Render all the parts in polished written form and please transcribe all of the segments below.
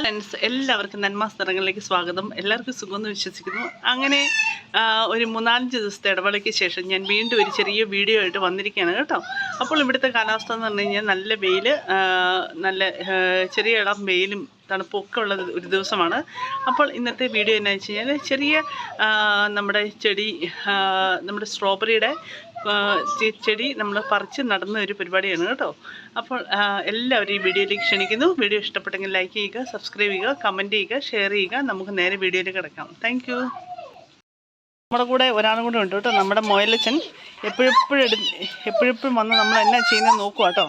Friends, എല്ലാവർക്കും നന്മാസ് നിറങ്ങളിലേക്ക് സ്വാഗതം. എല്ലാവർക്കും സുഖമെന്ന് വിശ്വസിക്കുന്നു. അങ്ങനെ ഒരു 3-4 ദിവസത്തെ ഇടവേളയ്ക്ക് ശേഷം ഞാൻ വീണ്ടും ഒരു ചെറിയ വീഡിയോ ആയിട്ട് വന്നിരിക്കുകയാണ് കേട്ടോ. അപ്പോൾ ഇവിടുത്തെ കാലാവസ്ഥ എന്ന് പറഞ്ഞു കഴിഞ്ഞാൽ നല്ല വെയിൽ, നല്ല ചെറിയ ഇളം വെയിലും തണുപ്പൊക്കെ ഉള്ള ഒരു ദിവസമാണ്. അപ്പോൾ ഇന്നത്തെ വീഡിയോ എന്നാ വെച്ച് കഴിഞ്ഞാൽ ചെറിയ നമ്മുടെ ചെടി, നമ്മുടെ സ്ട്രോബെറിയുടെ ചെടി നമ്മൾ പറിച്ച് നടന്ന ഒരു പരിപാടിയാണ് കേട്ടോ. അപ്പോൾ എല്ലാവരും ഈ വീഡിയോയിലേക്ക് ക്ഷണിക്കുന്നു. വീഡിയോ ഇഷ്ടപ്പെട്ടെങ്കിൽ ലൈക്ക് ചെയ്യുക, സബ്സ്ക്രൈബ് ചെയ്യുക, കമൻറ്റ് ചെയ്യുക, ഷെയർ ചെയ്യുക. നമുക്ക് നേരെ വീഡിയോയിലേക്ക് കിടക്കാം. Thank you. നമ്മുടെ കൂടെ ഒരാളും കൂടെ ഉണ്ട് കേട്ടോ, നമ്മുടെ മോയലച്ചൻ. എപ്പോഴും വന്ന് നമ്മൾ എന്നാ ചെയ്യുന്നത് നോക്കുക കേട്ടോ.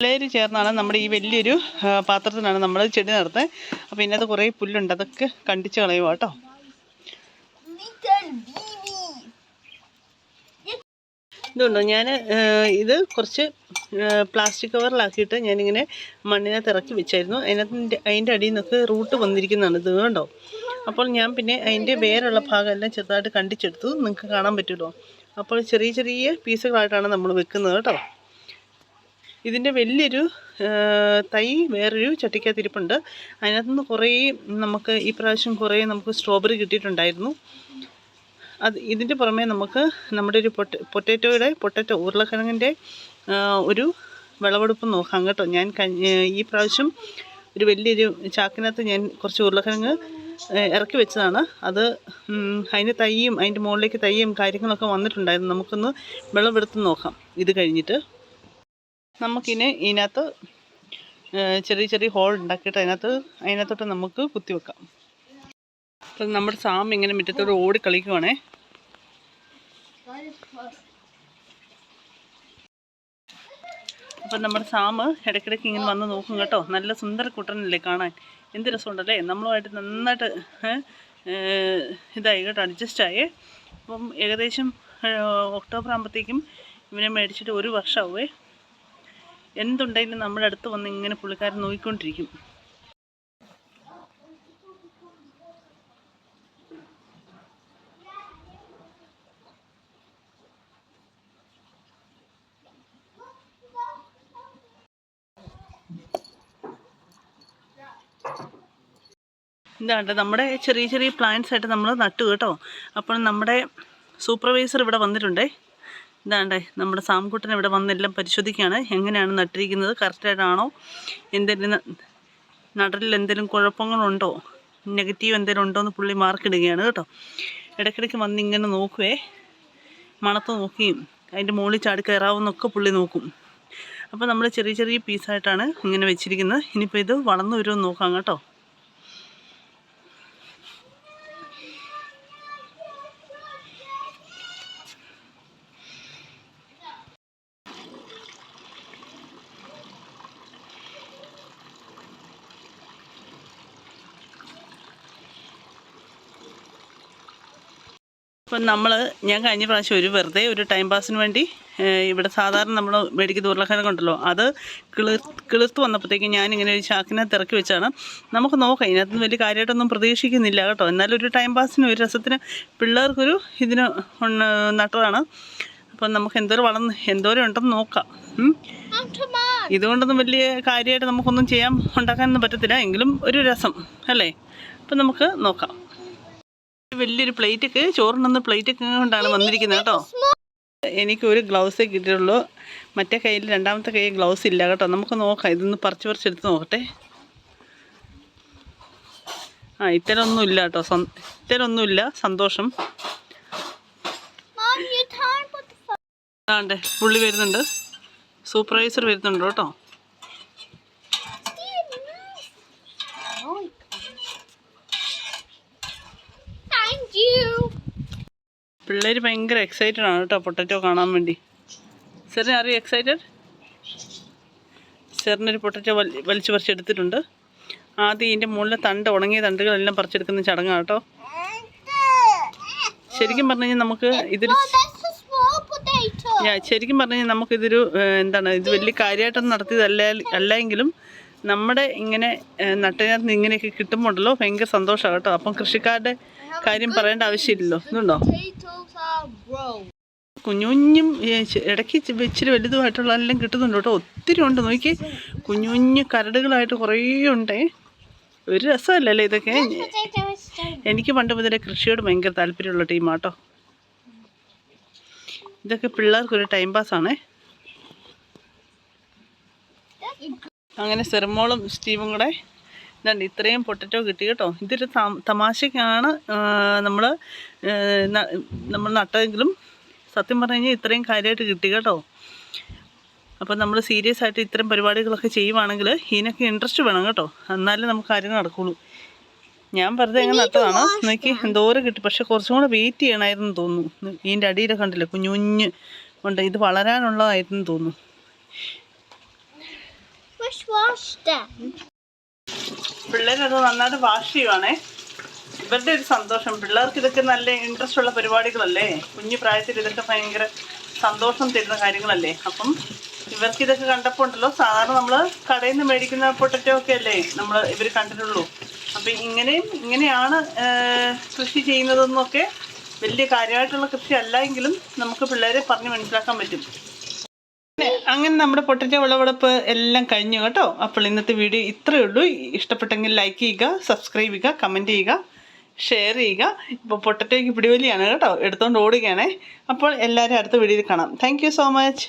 എല്ലാവരും ചേർന്നാണ് നമ്മുടെ ഈ വലിയൊരു പാത്രത്തിലാണ് നമ്മൾ ചെടി നടത്തുന്നത്. അപ്പോൾ ഇതിനകത്ത് കുറേ പുല്ലുണ്ട്, അതൊക്കെ കണ്ടിച്ച് കളയുക കേട്ടോ. ഇതുണ്ടോ, ഞാൻ ഇത് കുറച്ച് പ്ലാസ്റ്റിക് കവറിലാക്കിയിട്ട് ഞാനിങ്ങനെ മണ്ണിനകത്ത് ഇറക്കി വെച്ചായിരുന്നു. അതിൻ്റെ അടിയിൽ നിന്നൊക്കെ റൂട്ട് വന്നിരിക്കുന്നതാണ് ഇത് കണ്ടോ. അപ്പോൾ ഞാൻ പിന്നെ അതിൻ്റെ വേറുള്ള ഭാഗമെല്ലാം ചെറുതായിട്ട് കണ്ടിച്ചെടുത്തു, നിങ്ങൾക്ക് കാണാൻ പറ്റുമല്ലോ. അപ്പോൾ ചെറിയ ചെറിയ പീസുകളായിട്ടാണ് നമ്മൾ വെക്കുന്നത് കേട്ടോ. ഇതിൻ്റെ വലിയൊരു തൈ വേറൊരു ചട്ടിക്കകത്തിരിപ്പുണ്ട്. അതിനകത്തുനിന്ന് കുറേ നമുക്ക് ഈ പ്രാവശ്യം കുറേ നമുക്ക് സ്ട്രോബെറി കിട്ടിയിട്ടുണ്ടായിരുന്നു. ഇതിൻ്റെ പുറമെ നമുക്ക് നമ്മുടെ ഒരു പൊട്ടറ്റോ ഉരുളക്കിഴങ്ങിൻ്റെ ഒരു വിളവെടുപ്പ് നോക്കാം കേട്ടോ. ഞാൻ ഈ പ്രാവശ്യം ഒരു വലിയൊരു ചാക്കിനകത്ത് ഞാൻ കുറച്ച് ഉരുളക്കിഴങ്ങ് ഇറക്കി വെച്ചതാണ്. അതിൻ്റെ തൈയും അതിൻ്റെ മുകളിലേക്ക് തൈയും കാര്യങ്ങളൊക്കെ വന്നിട്ടുണ്ടായിരുന്നു. നമുക്കൊന്ന് വിളവെടുത്ത് നോക്കാം. ഇത് കഴിഞ്ഞിട്ട് ഇതിനകത്ത് ചെറിയ ചെറിയ ഹോൾ ഉണ്ടാക്കിയിട്ട് അതിനകത്തോട്ട് നമുക്ക് കുത്തിവെക്കാം. അപ്പം നമ്മുടെ സാം ഇങ്ങനെ മുറ്റത്തോട് ഓടി കളിക്കുവാണേ. അപ്പം നമ്മുടെ സാം ഇടയ്ക്കിടയ്ക്ക് ഇങ്ങനെ വന്ന് നോക്കും കേട്ടോ. നല്ല സുന്ദര കുട്ടനല്ലേ കാണാൻ, എന്ത് രസമുണ്ടല്ലേ. നമ്മളുമായിട്ട് നന്നായിട്ട് ഇതായി കേട്ടോ, അഡ്ജസ്റ്റായേ. അപ്പം ഏകദേശം ഒക്ടോബർ ആകുമ്പോഴത്തേക്കും ഇവനെ മേടിച്ചിട്ട് 1 വർഷമാവേ. എന്തുണ്ടെങ്കിലും നമ്മുടെ അടുത്ത് വന്ന് ഇങ്ങനെ പുള്ളിക്കാരൻ നോക്കിക്കൊണ്ടിരിക്കും. ഇതാണ്ട് നമ്മുടെ ചെറിയ ചെറിയ പ്ലാന്റ്സ് ആയിട്ട് നമ്മൾ നട്ടു കേട്ടോ. അപ്പോൾ നമ്മുടെ സൂപ്പർവൈസർ ഇവിടെ വന്നിട്ടുണ്ടേ. ഇതാണ്ടേ നമ്മുടെ സാംകുട്ടൻ ഇവിടെ വന്നെല്ലാം പരിശോധിക്കുകയാണ്, എങ്ങനെയാണ് നട്ടിരിക്കുന്നത്, കറക്റ്റായിട്ടാണോ, എന്തെങ്കിലും നടലിൽ എന്തെങ്കിലും കുഴപ്പങ്ങളുണ്ടോ, നെഗറ്റീവ് എന്തെങ്കിലും ഉണ്ടോ എന്ന് പുള്ളി മാർക്കിടുകയാണ് കേട്ടോ. ഇടയ്ക്കിടയ്ക്ക് വന്ന് ഇങ്ങനെ നോക്കുവേ, മണത്ത് നോക്കിയും അതിൻ്റെ മുകളിൽ ചാടി കയറാവുന്നൊക്കെ പുള്ളി നോക്കും. അപ്പോൾ നമ്മൾ ചെറിയ ചെറിയ പീസായിട്ടാണ് ഇങ്ങനെ വെച്ചിരിക്കുന്നത്. ഇനിയിപ്പോൾ ഇത് വളർന്നു വരുമെന്ന് നോക്കാം കേട്ടോ. ഇപ്പം ഞാൻ കഴിഞ്ഞ പ്രാവശ്യം വെറുതെ ഒരു ടൈം പാസിന് വേണ്ടി ഇവിടെ സാധാരണ നമ്മൾ മേടിക്കുന്ന ഉരുളക്കിഴങ്ങുണ്ടല്ലോ, അത് കിളിർത്ത് വന്നപ്പോഴത്തേക്കും ഞാനിങ്ങനെ ഒരു ചാക്കിനകത്ത് ഇറക്കി വെച്ചാണ്. നമുക്ക് നോക്കാം, ഇതിനകത്ത് വലിയ കാര്യമായിട്ടൊന്നും പ്രതീക്ഷിക്കുന്നില്ല കേട്ടോ. എന്നാലും ഒരു ടൈം പാസിന്, ഒരു രസത്തിന്, പിള്ളേർക്കൊരു ഇതിന് നട്ടതാണ്. അപ്പം നമുക്ക് എന്തോരം ഉണ്ടെന്ന് നോക്കാം. ഇതുകൊണ്ടൊന്നും വലിയ കാര്യമായിട്ട് നമുക്കൊന്നും ഉണ്ടാക്കാനൊന്നും പറ്റത്തില്ല, എങ്കിലും ഒരു രസം അല്ലേ. അപ്പം നമുക്ക് നോക്കാം. വലിയൊരു പ്ലേറ്റൊക്കെ ചോറിനൊന്ന് പ്ലേറ്റൊക്കെ കൊണ്ടാണ് വന്നിരിക്കുന്നത് കേട്ടോ. എനിക്ക് ഒരു ഗ്ലൗസേ കിട്ടിയുള്ളൂ, മറ്റേ കയ്യിൽ രണ്ടാമത്തെ കൈ ഗ്ലൗസ് ഇല്ല കേട്ടോ. നമുക്ക് നോക്കാം, ഇതൊന്ന് പറിച്ചെടുത്ത് നോക്കട്ടെ. ഇത്തരമൊന്നുമില്ല കേട്ടോ, ഇത്തരമൊന്നുമില്ല. സന്തോഷം. ആണ്ടേ പുള്ളി വരുന്നുണ്ട്, സൂപ്പർവൈസർ വരുന്നുണ്ട് കേട്ടോ. പിള്ളേർ ഭയങ്കര എക്സൈറ്റഡ് ആണ് കേട്ടോ പൊട്ടറ്റോ കാണാൻ വേണ്ടി. സെറിന് അറിയാം എക്സൈറ്റഡ്. സെറിനൊരു പൊട്ടറ്റോ വലിച്ചു പറിച്ചെടുത്തിട്ടുണ്ട്. ആദ്യം ഇതിൻ്റെ മുകളിലെ ഉണങ്ങിയ തണ്ടുകളെല്ലാം പറിച്ചെടുക്കുന്ന ചടങ്ങാണ് കേട്ടോ. ശരിക്കും പറഞ്ഞു കഴിഞ്ഞാൽ നമുക്കിതൊരു എന്താണ്, ഇത് വലിയ കാര്യമായിട്ടൊന്നും നടത്തിയതല്ലെങ്കിലും നമ്മുടെ ഇങ്ങനെ നട്ടിനകത്ത് ഇങ്ങനെയൊക്കെ കിട്ടുമ്പോണ്ടല്ലോ ഭയങ്കര സന്തോഷമാണ് കേട്ടോ. അപ്പം കൃഷിക്കാരുടെ കാര്യം പറയേണ്ട ആവശ്യമില്ലല്ലോ. ഇതുണ്ടോ, കുഞ്ഞുഞ്ഞും ഇടയ്ക്ക് ഇച്ചിരി വലുതുമായിട്ടുള്ള എല്ലാം കിട്ടുന്നുണ്ട് കേട്ടോ. ഒത്തിരി ഉണ്ട്, നോക്കി കുഞ്ഞു കരടുകളായിട്ട് കുറേ ഉണ്ടേ. ഒരു രസമല്ലല്ലേ ഇതൊക്കെ? Mashed potato is so എനിക്ക് പണ്ട് മുതലേ കൃഷിയോട് ഭയങ്കര താല്പര്യമുള്ള ടീമാട്ടോ. ഇതൊക്കെ പിള്ളേർക്കൊരു ടൈം പാസ്സാണേ. അങ്ങനെ സെർമോളും സ്റ്റീവും കൂടെ ഇതുണ്ട്, ഇത്രയും പൊട്ടറ്റോ കിട്ടി കേട്ടോ. ഇതൊരു തമാശക്കാണ് നമ്മൾ നട്ടതെങ്കിലും സത്യം പറഞ്ഞു കഴിഞ്ഞാൽ ഇത്രയും കാര്യമായിട്ട് കിട്ടി കേട്ടോ. അപ്പോൾ നമ്മൾ സീരിയസ് ആയിട്ട് ഇത്തരം പരിപാടികളൊക്കെ ചെയ്യുവാണെങ്കിൽ ഇതിനൊക്കെ ഇൻട്രസ്റ്റ് വേണം കേട്ടോ, എന്നാലേ നമുക്ക് കാര്യങ്ങൾ നടക്കുള്ളൂ. ഞാൻ വെറുതെ അങ്ങ് നട്ടതാണ്. നോക്കി എന്തോരം കിട്ടി. പക്ഷെ കുറച്ചും കൂടെ വെയിറ്റ് ചെയ്യണമായിരുന്നു തോന്നുന്നു. ഇതിൻ്റെ അടിയിലൊക്കെ കണ്ടില്ലേ കുഞ്ഞു കുഞ്ഞ് ഉണ്ട്, ഇത് വളരാനുള്ളതായിരുന്നു തോന്നുന്നു. പിള്ളേരത് നന്നായിട്ട് വാഷ് ചെയ്യുവാണേ. ഇവരുടെ ഒരു സന്തോഷം. പിള്ളേർക്ക് ഇതൊക്കെ നല്ല ഇൻട്രസ്റ്റ് ഉള്ള പരിപാടികളല്ലേ, കുഞ്ഞു പ്രായത്തിൽ ഇതൊക്കെ ഭയങ്കര സന്തോഷം തരുന്ന കാര്യങ്ങളല്ലേ. അപ്പം ഇവർക്കിതൊക്കെ കണ്ടപ്പോൾ ഉണ്ടല്ലോ, സാധാരണ നമ്മൾ കടയിൽ നിന്ന് മേടിക്കുന്ന പൊട്ടറ്റോ ഒക്കെ അല്ലേ ഇവർ കണ്ടിട്ടുള്ളൂ. അപ്പം ഇങ്ങനെയാണ് കൃഷി ചെയ്യുന്നതെന്നൊക്കെ. വലിയ കാര്യമായിട്ടുള്ള കൃഷി അല്ല എങ്കിലും നമുക്ക് പിള്ളേരെ പറഞ്ഞ് മനസ്സിലാക്കാൻ പറ്റും. അങ്ങനെ നമ്മുടെ പൊട്ടറ്റോ വിളവെടുപ്പ് എല്ലാം കഴിഞ്ഞു കേട്ടോ. അപ്പോൾ ഇന്നത്തെ വീഡിയോ ഇത്രയേ ഉള്ളൂ. ഇഷ്ടപ്പെട്ടെങ്കിൽ ലൈക്ക് ചെയ്യുക, സബ്സ്ക്രൈബ് ചെയ്യുക, കമൻറ്റ് ചെയ്യുക, ഷെയർ ചെയ്യുക. ഇപ്പോൾ പൊട്ടറ്റോയ്ക്ക് പിടിവലിയാണ് കേട്ടോ, എടുത്തുകൊണ്ട് ഓടുകയാണേ. അപ്പോൾ എല്ലാവരും അടുത്ത വീഡിയോയിൽ കാണാം. Thank you so much.